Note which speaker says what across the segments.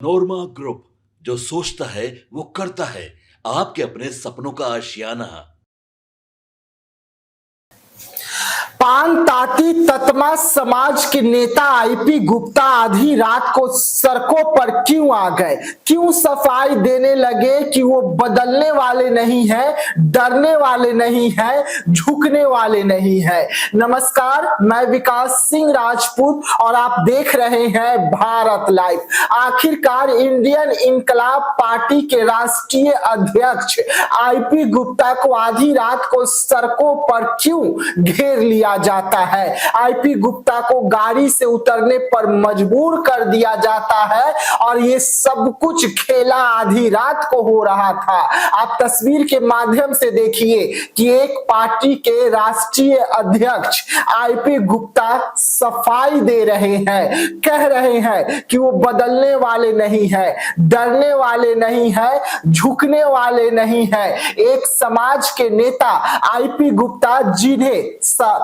Speaker 1: नोरमा group, जो सोचता है वो करता है। आपके अपने सपनों का आशियाना।
Speaker 2: पान ताती ततमा समाज के नेता आईपी गुप्ता आधी रात को सड़कों पर क्यों आ गए, क्यों सफाई देने लगे कि वो बदलने वाले नहीं हैं, डरने वाले नहीं हैं, झुकने वाले नहीं हैं। नमस्कार, मैं विकास सिंह राजपूत और आप देख रहे हैं भारत लाइव। आखिरकार इंडियन इनकलाब पार्टी के राष्ट्रीय अध्यक्ष आईपी गुप्ता को आधी रात को सड़कों पर क्यों घेर लिया जाता है, आईपी गुप्ता को गाड़ी से उतरने पर मजबूर कर दिया जाता है और ये सब कुछ खेला आधी रात को हो रहा था। आप तस्वीर के माध्यम से देखिए कि एक पार्टी के राष्ट्रीय अध्यक्ष आईपी गुप्ता सफाई दे रहे हैं, कह रहे हैं कि वो बदलने वाले नहीं है, डरने वाले नहीं है, झुकने वाले नहीं है। एक समाज के नेता आईपी गुप्ता जिन्हें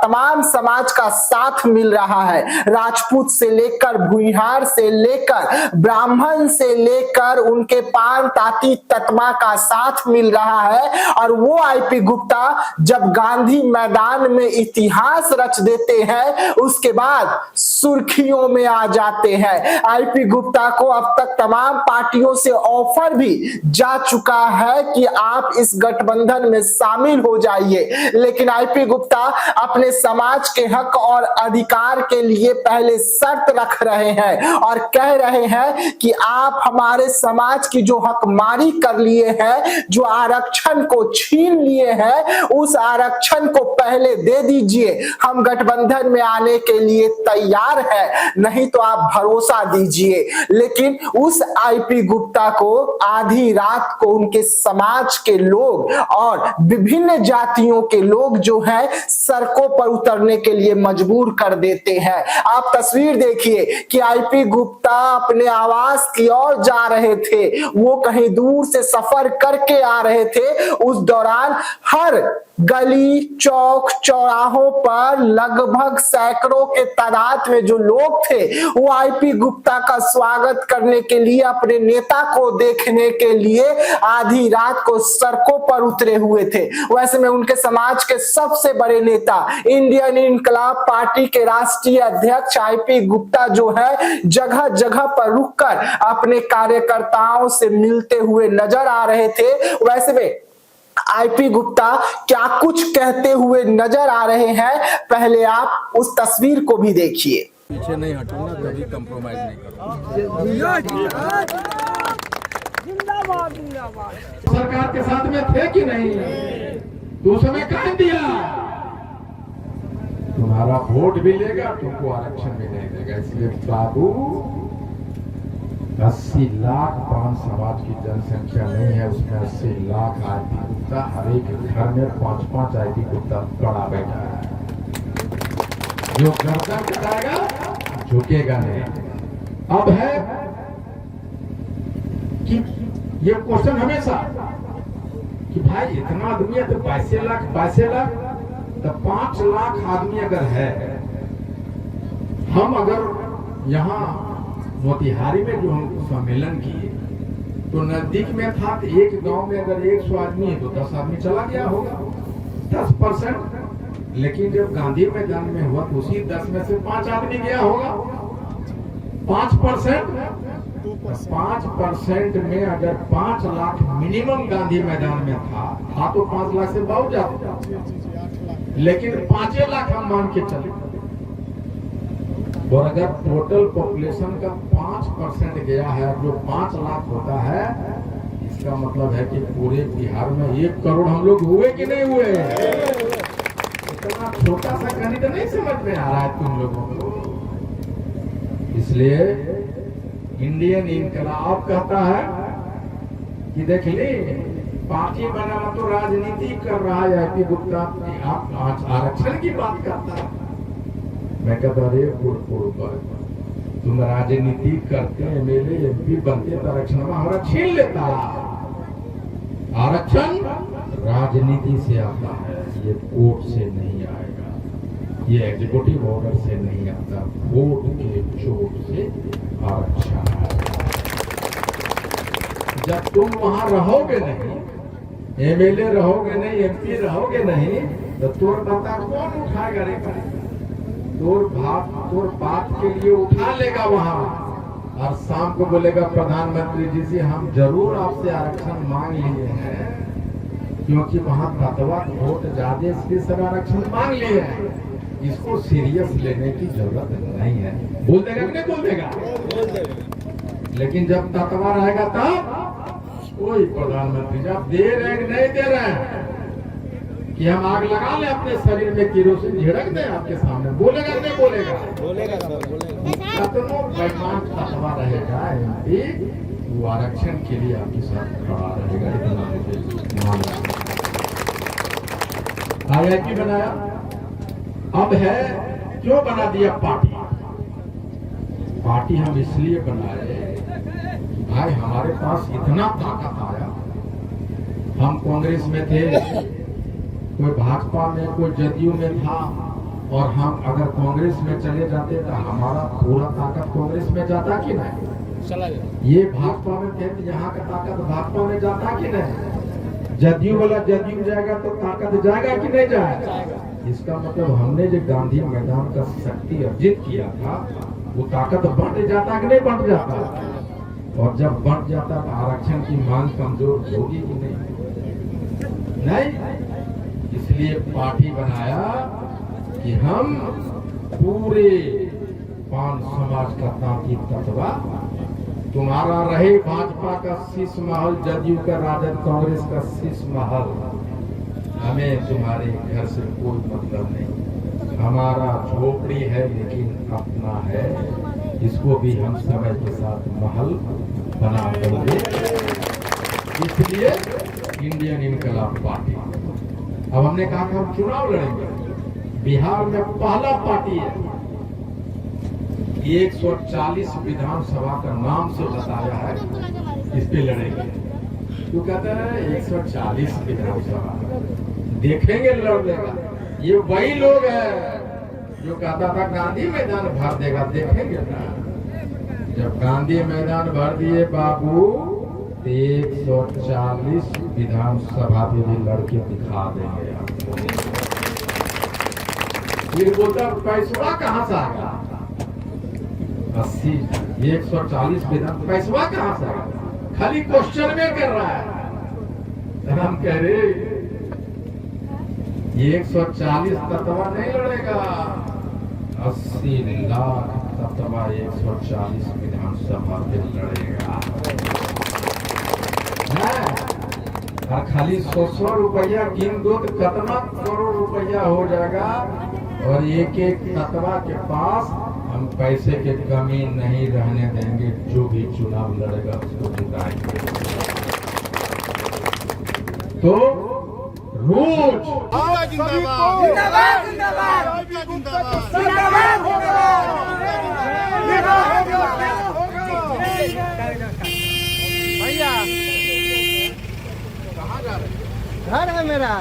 Speaker 2: तमाम समाज का साथ मिल रहा है, राजपूत से लेकर भुइहार से लेकर ब्राह्मण से लेकर उनके पान ताती ततमा का साथ मिल रहा है, और वो आईपी गुप्ता जब गांधी मैदान में इतिहास रच देते हैं उसके बाद सुर्खियों में आ जाते हैं। आईपी गुप्ता को अब तक तमाम पार्टियों से ऑफर भी जा चुका है कि आप इस गठबंधन में शामिल हो जाइए, लेकिन आईपी गुप्ता अपने समाज के हक और अधिकार के लिए पहले शर्त रख रहे हैं और कह रहे हैं कि आप हमारे समाज की जो हकमारी कर लिए हैं, जो आरक्षण को छीन लिए हैं, उस आरक्षण को पहले दे दीजिए। हम गठबंधन में आने के लिए तैयार है, नहीं तो आप भरोसा दीजिए। लेकिन उस आईपी गुप्ता को आधी रात को उनके समाज के लोग और विभिन्न जातियों के लोग जो है सड़कों पर उतरने के लिए मजबूर कर देते हैं। आप तस्वीर देखिए कि आईपी गुप्ता अपने आवास की ओर जा रहे थे, वो कहीं दूर से सफर करके आ रहे थे। उस दौरान हर गली चौक चौराहों पर लगभग सैकड़ों के तादाद में जो लोग थे वो आईपी गुप्ता का स्वागत करने के लिए, अपने नेता को देखने के लिए आधी रात को सड़कों पर उतरे हुए थे। वैसे में उनके समाज के सबसे बड़े नेता इंडियन इनकलाब पार्टी के राष्ट्रीय अध्यक्ष आईपी गुप्ता जो है जगह जगह पर रुककर अपने कार्यकर्ताओं से मिलते हुए नजर आ रहे थे। वैसे में आईपी गुप्ता क्या कुछ कहते हुए नजर आ रहे हैं, पहले आप उस तस्वीर को भी देखिए।
Speaker 3: पीछे नहीं हटूंगा, कभी कंप्रोमाइज नहीं करूंगा।
Speaker 4: सरकार के साथ में थे कि नहीं, तो समय कह दिया तुम्हारा वोट भी लेगा, तुमको आरक्षण भी नहीं देगा। इसलिए बाबू 80 लाख पान समाज की जनसंख्या नहीं है, उसमें 80 लाख आईपी गुप्ता, हर एक घर में 5-5 आईपी गुप्ता पड़ा बैठा है। जो गर्दन कटाएगा झुकेगा नहीं। अब है कि ये क्वेश्चन हमेशा कि भाई इतना आदमी है तो 22 लाख तो 5 लाख आदमी अगर है, हम अगर यहाँ मोतिहारी में जो हम सम्मेलन किए तो नजदीक में था, तो एक गांव में अगर 100 आदमी है तो 10 आदमी चला गया होगा, 10%। लेकिन जब गांधी मैदान में हुआ तो उसी 10 में से 5 आदमी गया होगा, 5%। 5% में अगर 5 लाख मिनिमम गांधी मैदान में था तो 5 लाख से बहुत जाता, लेकिन 5 लाख हम मान के चले। और अगर टोटल पॉपुलेशन का 5% गया है, जो 5 लाख होता है, इसका मतलब है कि पूरे बिहार में 1 करोड़ हम लोग हुए कि नहीं हुए। इतना छोटा सा गणित नहीं समझ में आ रहा है तुम लोगों को। इसलिए इंडियन इनकलाब कहता है कि देख ले, पार्टी बना तो राजनीति कर रहा है आईपी गुप्ता, आप आरक्षण की बात करता है। मैं कहता अरे तुम राजनीति करते, एमएलए एमपी बनते तो आरक्षण हमारा छीन लेता। आरक्षण राजनीति से आता है, ये कोर्ट से नहीं आएगा, ये एग्जीक्यूटिव ऑर्डर से नहीं आता, वोट के चोट से आरक्षण है। जब तुम वहां रहोगे नहीं, एमएलए रहोगे नहीं, एमपी रहोगे नहीं, तो तोर बता कौन उठाएगा रे? तोर बात के लिए उठा लेगा वहां, और शाम को बोलेगा प्रधानमंत्री जी से हम जरूर आपसे आरक्षण मांग लिए हैं, क्योंकि वहां तत्वा वोट ज्यादा इसलिए सब आरक्षण मांग लिए हैं। इसको सीरियस लेने की जरूरत नहीं है। बोल देगा कि नहीं बोल देगा? लेकिन जब तत्वा रहेगा तब कोई प्रधानमंत्री जब दे रहे कि नहीं दे रहे हैं कि हम आग लगा ले अपने शरीर में, केरोसिन झिड़क दे आपके सामने, बोलेगा नहीं बोलेगा? बोलेगा। तो बेईमान तत्वा रहेगा एमपी, वो आरक्षण के लिए आपके साथ खड़ा रहेगा। इतना मुझे मानना आईआईटी बनाया, अब है क्यों बना दिया पार्टी हम इसलिए बनाए भाई हमारे पास इतना ताकत आया। हम कांग्रेस में थे, कोई भाजपा में, कोई जदयू में था, और हम अगर कांग्रेस में चले जाते तो हमारा पूरा ताकत कांग्रेस में जाता कि नहीं? ये भाजपा में थे तो यहाँ का ताकत भाजपा में जाता कि नहीं? जदयू वाला जदयू जाएगा तो ताकत जाएगा कि नहीं जाएगा? इसका मतलब हमने जो गांधी मैदान का शक्ति अर्जित किया था, वो ताकत बढ़ जाता कि नहीं बढ़ जाता? और जब बढ़ जाता तो आरक्षण की मांग कमजोर होगी कि नहीं? इसलिए पार्टी बनाया कि हम पूरे पान समाज का ताकि तत्वा, तुम्हारा रहे भाजपा का शीश महल, जदयू का, राजद, कांग्रेस का शीश महल, हमें तुम्हारे घर से कोई मतलब नहीं। हमारा झोपड़ी है लेकिन अपना है, इसको भी हम समय के साथ महल बना देंगे। इसलिए इंडियन इनकलाब पार्टी, अब हमने कहा कि हम चुनाव लड़ेंगे। बिहार में पहला पार्टी है 140 विधानसभा का नाम से बताया है, इस पे लड़ेंगे। तो कहते हैं 140 विधानसभा देखेंगे लड़ लेगा। ये वही लोग है जो कहता था गांधी मैदान भर देगा, देखेंगे ना। जब गांधी मैदान भर दिए बाबू, 140 विधानसभा में भी लड़के दिखा देंगे आपको। फिर बोलता पैसवा कहाँ से आएगा? 80 140 विधान पैसवा कहाँ से आएगा? खाली क्वेश्चन में कर रहा है। हम कह रहे 140 तत्वा नहीं लड़ेगा, 80 लाख तत्वा 140 विधानसभा में लड़ेगा। और खाली 100 रुपया गिन दो तो कितना करोड़ रुपया हो जाएगा। और एक एक तत्वा के पास हम पैसे की कमी नहीं रहने देंगे। जो भी चुनाव लड़ेगा उसको जिताएंगे। तो रोज
Speaker 5: भैया
Speaker 4: कहाँ जा रहे हैं?
Speaker 5: घर है मेरा।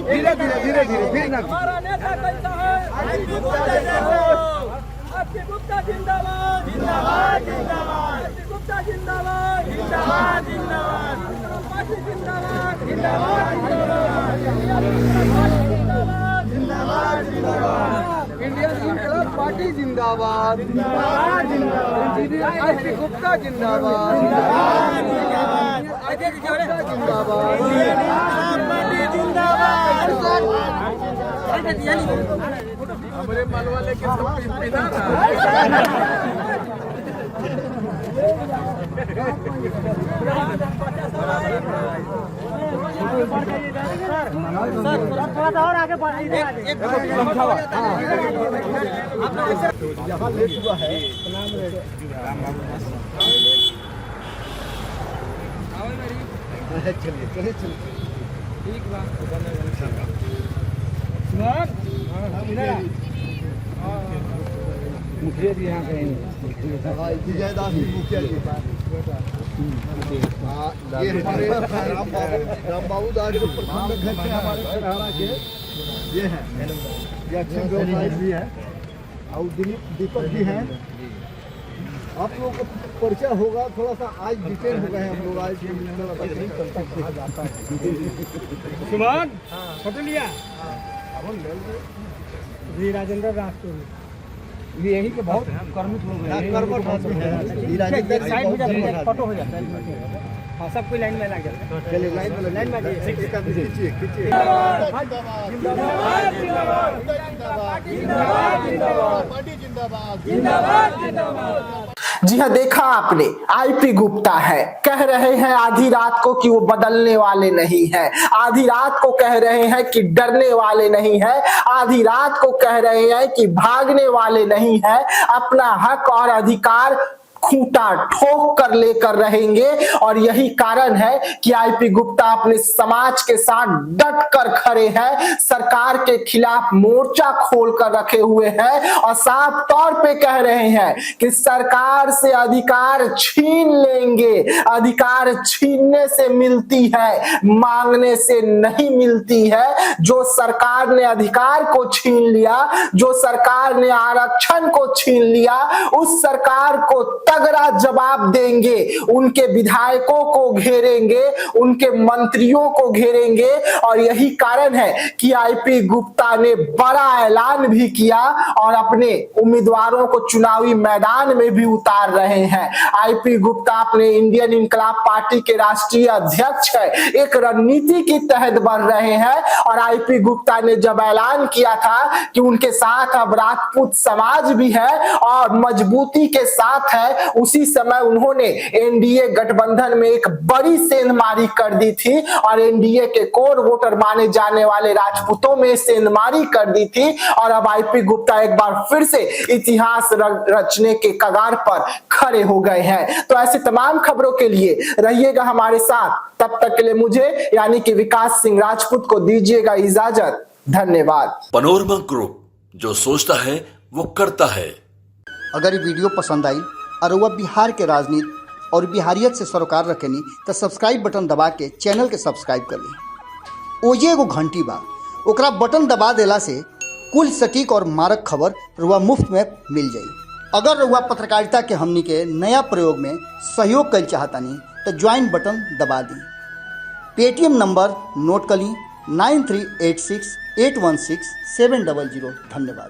Speaker 5: धीरे धीरे फिर ना
Speaker 6: गुप्ता जिंदाबाद जिंदाबाद जिंदाबाद गुप्ता जिंदाबाद जिंदाबाद जिंदाबाद पार्टी जिंदाबाद जिंदाबाद जिंदाबाद जिंदाबाद
Speaker 5: इंडियन इनकलाब पार्टी जिंदाबाद
Speaker 6: जिंदाबाद जिंदाबाद
Speaker 5: आईपी गुप्ता जिंदाबाद
Speaker 6: जिंदाबाद जिंदाबाद
Speaker 5: जिंदाबाद
Speaker 6: पार्टी जिंदाबाद
Speaker 3: हमारे मालवा लेके सब पिता था।
Speaker 6: थोड़ा सा और आगे बढ़ाइए।
Speaker 5: यहाँ लेट हुआ है। चलिए चलिए चलिए।
Speaker 3: मुखिया जी यहाँ कहीं
Speaker 5: विजय दास जी मुखिया जी। ये हमारे राम बाबू दास जो प्रखंड अध्यक्ष है हमारे सहारा के, ये है। ये अच्छे व्यवसायी भी है और दीपक जी हैं। आप लोगों को परिचय होगा, थोड़ा सा आज डिटेल हो गए हम लोग। आज कहा जाता है
Speaker 6: सुमन फोटो लिया जी। राजेंद्र राष्ट्र
Speaker 3: ये यही के बहुत कर्मित लोग हैं।
Speaker 5: कर्मठ आदमी है। राजेंद्र
Speaker 6: साइड हो जाता है, फोटो हो जाता है। हाँ, सब कोई लाइन में लग जाता है।
Speaker 5: चलिए लाइन में खींचिए खींचिए।
Speaker 2: जी हाँ, देखा आपने, आईपी गुप्ता है, कह रहे हैं आधी रात को कि वो बदलने वाले नहीं है, आधी रात को कह रहे हैं कि डरने वाले नहीं है, आधी रात को कह रहे हैं कि भागने वाले नहीं है। अपना हक और अधिकार खूंटा ठोक कर लेकर रहेंगे और यही कारण है कि आईपी गुप्ता अपने समाज के साथ डट कर खड़े हैं, सरकार के खिलाफ मोर्चा खोल कर रखे हुए हैं और साफ तौर पे कह रहे हैं कि सरकार से अधिकार छीन लेंगे। अधिकार छीनने से मिलती है, मांगने से नहीं मिलती है। जो सरकार ने अधिकार को छीन लिया, जो सरकार ने आरक्षण को छीन लिया, उस सरकार को तगड़ा जवाब देंगे। उनके विधायकों को घेरेंगे, उनके मंत्रियों को घेरेंगे और यही कारण है कि आईपी गुप्ता ने बड़ा ऐलान भी किया और अपने उम्मीदवारों को चुनावी मैदान में भी उतार रहे हैं। आईपी गुप्ता अपने इंडियन इनकलाब पार्टी के राष्ट्रीय अध्यक्ष है, एक रणनीति के तहत बढ़ रहे हैं और आईपी गुप्ता ने जब ऐलान किया था कि उनके साथ अब राजपूत समाज भी है और मजबूती के साथ है, उसी समय उन्होंने एनडीए गठबंधन में एक बड़ी सेंधमारी कर दी थी और एनडीए के कोर वोटर माने जाने वाले राजपूतों में सेंधमारी कर दी थी और अब आईपी गुप्ता एक बार फिर से इतिहास रचने के कगार पर खड़े हो गए हैं। तो ऐसी तमाम खबरों के लिए रहिएगा हमारे साथ। तब तक के लिए मुझे यानी कि विकास सिंह राजपूत को दीजिएगा इजाजत। धन्यवाद।
Speaker 1: पनोरमा ग्रुप, जो सोचता है वो करता है।
Speaker 7: अगर ये वीडियो पसंद आई और वह बिहार के राजनीति और बिहारियत से सरोकार रखेनी तो सब्सक्राइब बटन दबा के चैनल के सब्सक्राइब कर ली। ओजे एगो घंटी बा, ओकरा बटन दबा देला से कुल सटीक और मारक खबर रुआ मुफ्त में मिल जाई। अगर रुआ पत्रकारिता के हमनी के नया प्रयोग में सहयोग कर चाहतानी तो ज्वाइन बटन दबा दी। पेटीएम नंबर नोट कर ली 9386816700। धन्यवाद।